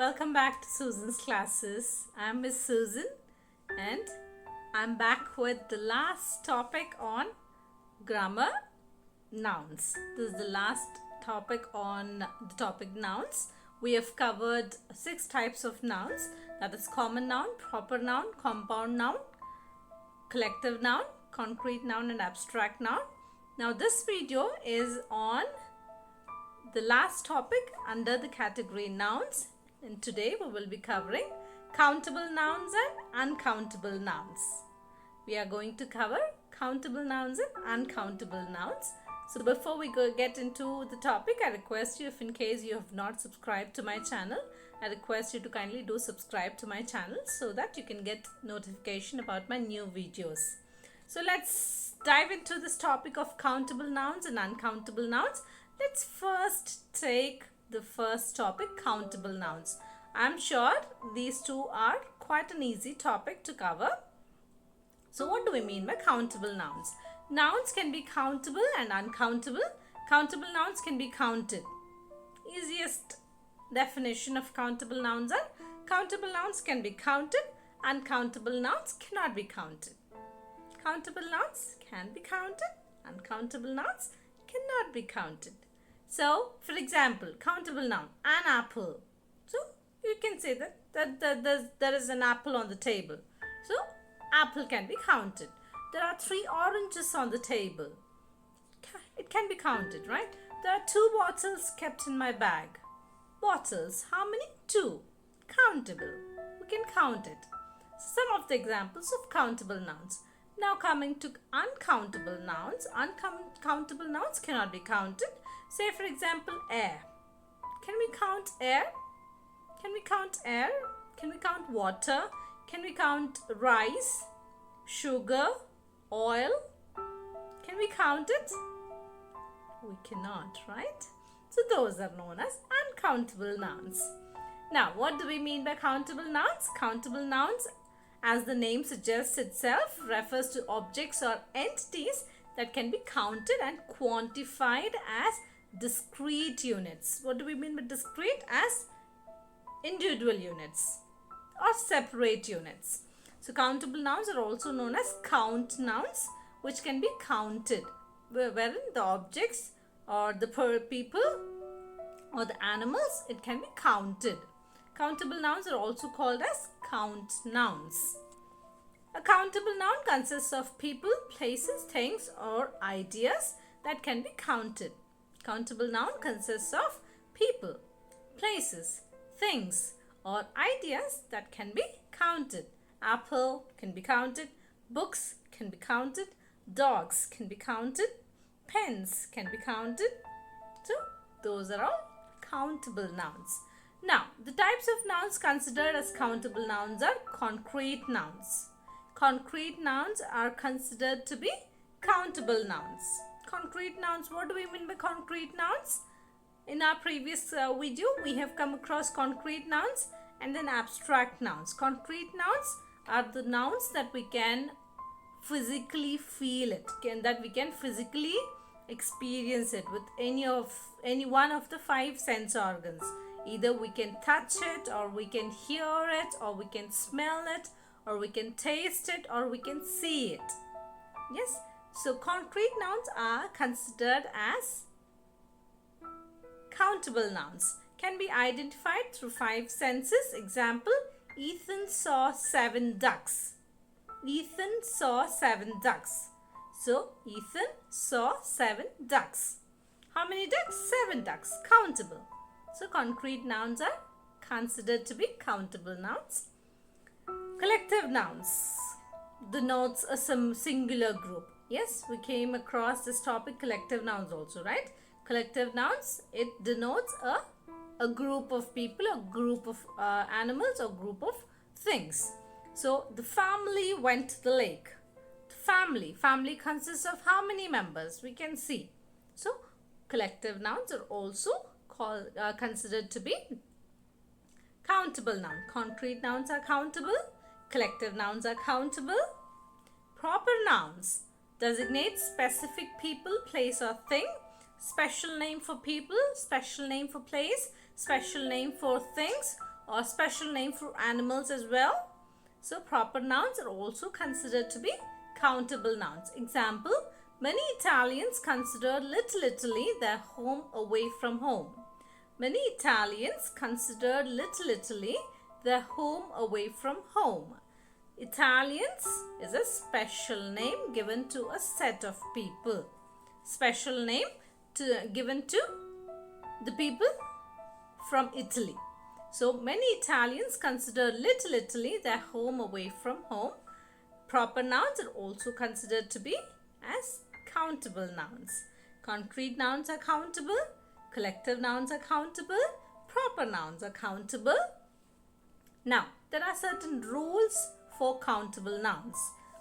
Welcome back to Susan's classes. I'm Miss Susan and I'm back with the last topic on grammar, nouns. This is the last topic on the topic nouns. We have covered 6 types of nouns, that is common noun, proper noun, compound noun, collective noun, concrete noun and abstract noun. Now this video is on the last topic under the category nouns, and today we will be covering countable nouns and uncountable nouns. We are going to cover countable nouns and uncountable nouns. So before we get into the topic, I request you, if in case you have not subscribed to my channel, I request you to kindly do subscribe to my channel so that you can get notification about my new videos. So let's dive into this topic of countable nouns and uncountable nouns. Let's first take the first topic, countable nouns. I'm sure these two are quite an easy topic to cover. So what do we mean by countable nouns? Nouns can be countable and uncountable. Countable nouns can be counted. Easiest definition of countable nouns are countable nouns can be counted, uncountable nouns cannot be counted. Countable nouns can be counted, uncountable nouns cannot be counted. So, for example, countable noun, an apple. So, you can say that there is an apple on the table. So, apple can be counted. There are 3 oranges on the table. It can be counted, right? There are 2 bottles kept in my bag. Bottles, how many? 2. Countable. We can count it. Some of the examples of countable nouns. Now coming to uncountable nouns. Uncountable nouns cannot be counted. Say for example, air. Can we count air? Can we count air? Can we count water? Can we count rice, sugar, oil? Can we count it? We cannot, right? So those are known as uncountable nouns. Now, what do we mean by countable nouns? Countable nouns, as the name suggests itself, refers to objects or entities that can be counted and quantified as discrete units. What do we mean by discrete? As individual units or separate units. So countable nouns are also known as count nouns, which can be counted, wherein the objects or the people or the animals, it can be counted. Countable nouns are also called as count nouns. A countable noun consists of people, places, things or ideas that can be counted. Countable noun consists of people, places, things or ideas that can be counted. Apple can be counted, books can be counted, dogs can be counted, pens can be counted. So those are all countable nouns. Now, the types of nouns considered as countable nouns are concrete nouns. Concrete nouns are considered to be countable nouns. Concrete nouns, what do we mean by concrete nouns? In our previous video, we have come across concrete nouns and then abstract nouns. Concrete nouns are the nouns that we can physically feel it, that we can physically experience it with any one of the 5 sense organs. Either we can touch it, or we can hear it, or we can smell it, or we can taste it, or we can see it. Yes? So concrete nouns are considered as countable nouns. Can be identified through 5 senses. Example, Ethan saw 7 ducks. Ethan saw 7 ducks. So Ethan saw 7 ducks. How many ducks? 7 ducks. Countable. So concrete nouns are considered to be countable nouns. Collective nouns denotes a singular group. Yes, we came across this topic, collective nouns also, right? Collective nouns, it denotes a group of people, a group of animals, or group of things. So the family went to the lake. Family consists of how many members? We can see. So collective nouns are also considered to be countable noun. Concrete nouns are countable. Collective nouns are countable. Proper nouns designate specific people, place or thing. Special name for people, special name for place, special name for things, or special name for animals as well. So proper nouns are also considered to be countable nouns. Example, many Italians consider Little Italy their home away from home. Many Italians consider Little Italy their home away from home. Italians is a special name given to a set of people. Special name given to the people from Italy. So many Italians consider Little Italy their home away from home. Proper nouns are also considered to be as countable nouns. Concrete nouns are countable. Collective nouns are countable. Proper nouns are countable. Now, there are certain rules for countable nouns.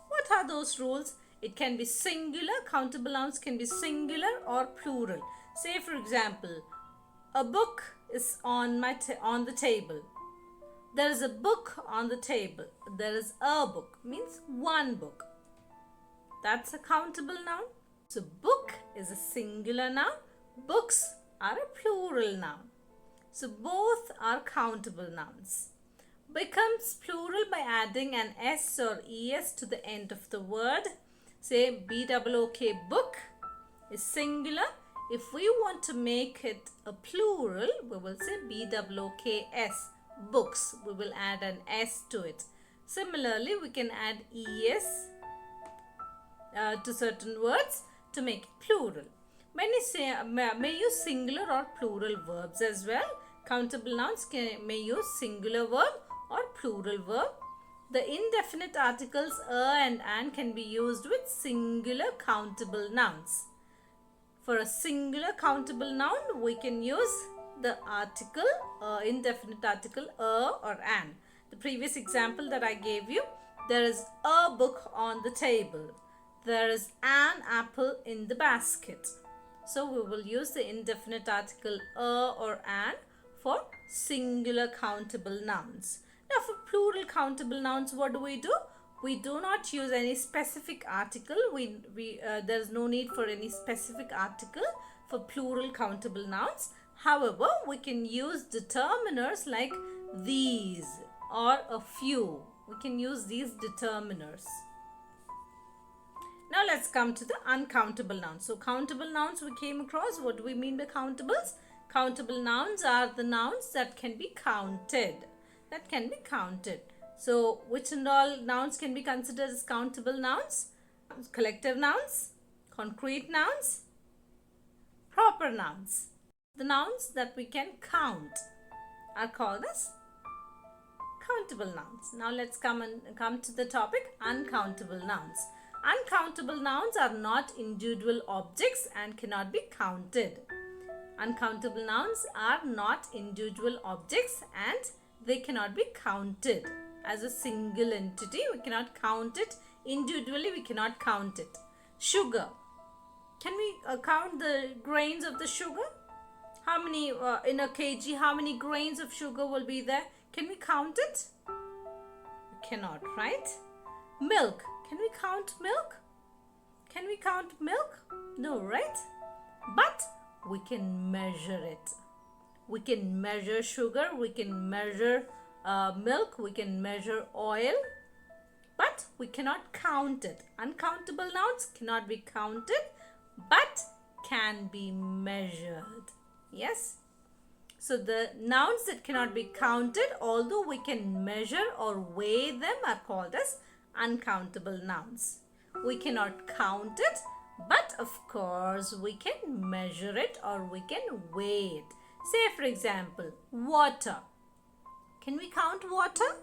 What are those rules? It can be singular. Countable nouns can be singular or plural. Say for example, a book is on the table. There is a book on the table. There is a book means one book. That's a countable noun. So book is a singular noun. Books are a plural noun. So both are countable nouns. Becomes plural by adding an s or es to the end of the word. Say BOOK, book is singular. If we want to make it a plural, we will say BOOKS, books. We will add an s to it. Similarly, we can add es to certain words to make it plural. Many say may use singular or plural verbs as well. Countable nouns may use singular verb or plural verb. The indefinite articles and an can be used with singular countable nouns. For a singular countable noun, we can use the article, indefinite article or an. The previous example that I gave you, there is a book on the table. There is an apple in the basket. So we will use the indefinite article or an for singular countable nouns. Now for plural countable nouns, what do? We do not use any specific article. There is no need for any specific article for plural countable nouns. However, we can use determiners like these or a few. We can use these determiners. Now let's come to the uncountable nouns. So countable nouns we came across. What do we mean by countables? Countable nouns are the nouns that can be counted. So which and all nouns can be considered as countable nouns? Collective nouns, concrete nouns, proper nouns. The nouns that we can count are called as countable nouns. Now let's come to the topic uncountable nouns. Uncountable nouns are not individual objects and cannot be counted. Uncountable nouns are not individual objects and they cannot be counted as a single entity. We cannot count it individually. We cannot count it. Sugar. Can we count the grains of the sugar? How many in a kg? How many grains of sugar will be there? Can we count it? We cannot, right? Milk. Can we count milk? Can we count milk? No, right? But we can measure it. We can measure sugar, we can measure milk, we can measure oil, but we cannot count it. Uncountable nouns cannot be counted, but can be measured. Yes? So the nouns that cannot be counted, although we can measure or weigh them, are called as uncountable nouns. We cannot count it, but of course we can measure it or we can weigh it. Say for example, water. Can we count water?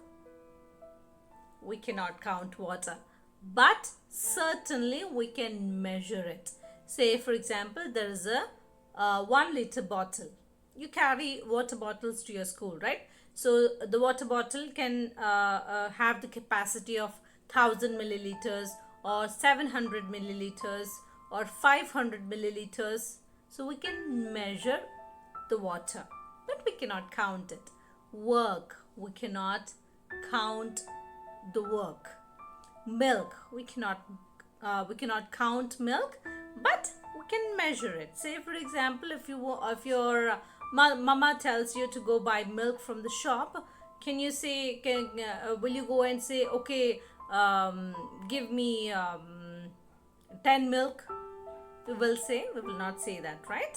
We cannot count water, but certainly we can measure it. Say for example, there is a 1 liter bottle. You carry water bottles to your school, right? So the water bottle can have the capacity of 1000 milliliters or 700 milliliters or 500 milliliters. So we can measure the water, but we cannot count it. Work, we cannot count the work. Milk, we cannot count milk, but we can measure it. Say for example, if your Mama tells you to go buy milk from the shop, can you say, will you go and say, okay, give me 10 milk? We will not say that, right?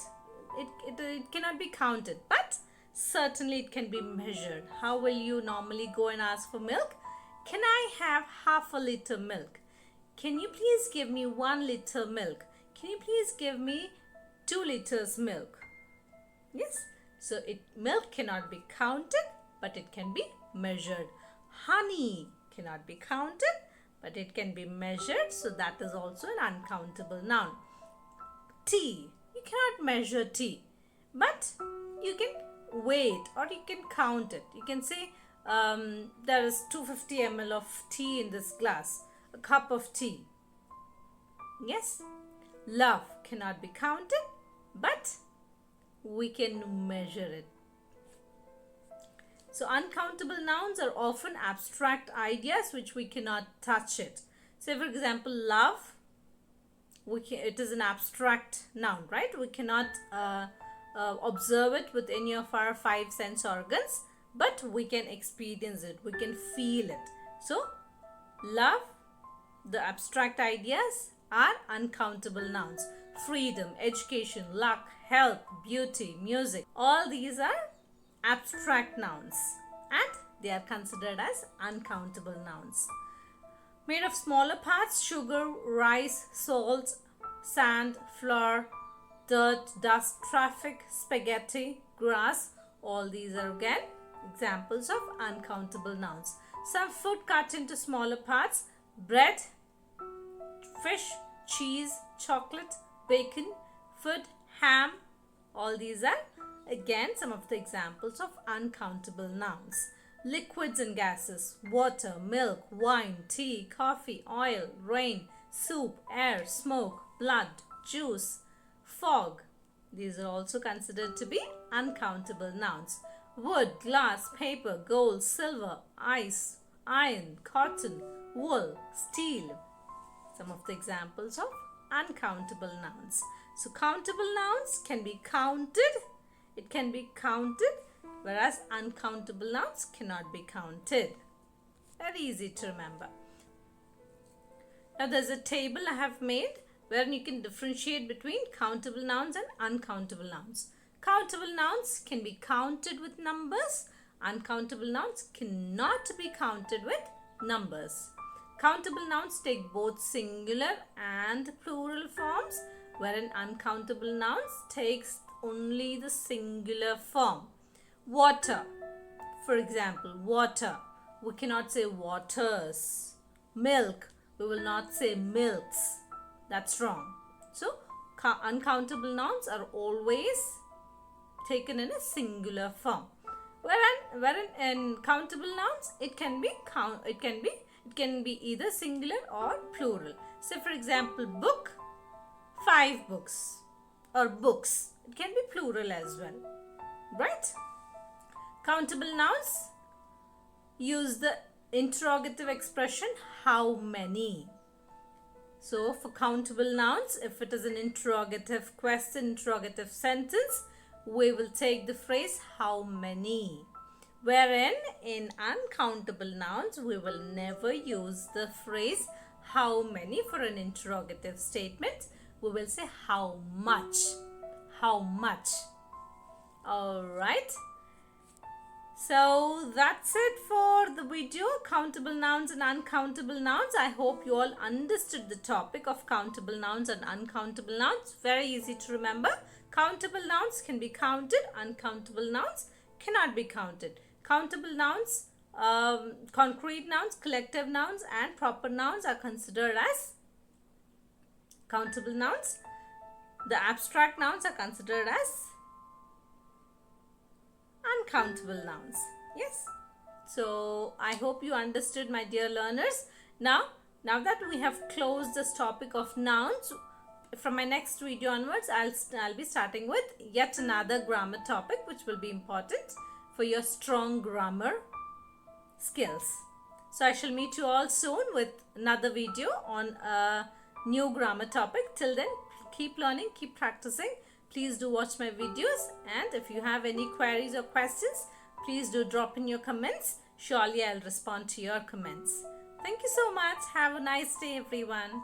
It cannot be counted, but certainly it can be measured. How will you normally go and ask for milk? Can I have half a liter milk? Can you please give me 1 liter milk? Can you please give me 2 liters milk? Yes, so milk cannot be counted, but it can be measured. Honey cannot be counted, but it can be measured, so that is also an uncountable noun. Tea, you cannot measure tea, but you can weight or you can count it. You can say there is 250 ml of tea in this glass, a cup of tea. Yes, love cannot be counted, but we can measure it. So uncountable nouns are often abstract ideas which we cannot touch it. Say for example, love, it is an abstract noun, right? We cannot observe it with any of our 5 sense organs, but we can experience it, we can feel it. So love, the abstract ideas, are uncountable nouns. Freedom, education, luck, health, beauty, music, all these are abstract nouns and they are considered as uncountable nouns. Made of smaller parts: sugar, rice, salt, sand, flour, dirt, dust, traffic, spaghetti, grass. All these are again examples of uncountable nouns. Some food cut into smaller parts: bread, fish, cheese, chocolate, bacon, food, ham. All these are again some of the examples of uncountable nouns. Liquids and gases: water, milk, wine, tea, coffee, oil, rain, soup, air, smoke, blood, juice, fog. These are also considered to be uncountable nouns. Wood, glass, paper, gold, silver, ice, iron, cotton, wool, steel. Some of the examples of uncountable nouns. So countable nouns can be counted. It can be counted, whereas uncountable nouns cannot be counted. Very easy to remember. Now there's a table I have made where you can differentiate between countable nouns and uncountable nouns. Countable nouns can be counted with numbers. Uncountable nouns cannot be counted with numbers. Countable nouns take both singular and plural forms, wherein uncountable nouns takes only the singular form. Water, for example, water. We cannot say waters. Milk, we will not say milks. That's wrong. So, uncountable nouns are always taken in a singular form. Wherein in countable nouns, it can be either singular or plural. Say for example, book, 5 books, or books. It can be plural as well, right? Countable nouns use the interrogative expression how many. So for countable nouns, if it is an interrogative question, interrogative sentence, we will take the phrase how many. Wherein in uncountable nouns, we will never use the phrase how many for an interrogative statement. We will say how much. How much. Alright. So that's it for the video, countable nouns and uncountable nouns. I hope you all understood the topic of countable nouns and uncountable nouns. Very easy to remember. Countable nouns can be counted. Uncountable nouns cannot be counted. Countable nouns, concrete nouns, collective nouns and proper nouns are considered as countable nouns. The abstract nouns are considered as uncountable nouns. Yes. So I hope you understood, my dear learners. Now that we have closed this topic of nouns, from my next video onwards, I'll be starting with yet another grammar topic which will be important for your strong grammar skills. So I shall meet you all soon with another video on a new grammar topic. Till then, keep learning, keep practicing. Please do watch my videos, and if you have any queries or questions, please do drop in your comments. Surely I'll respond to your comments. Thank you so much. Have a nice day, everyone.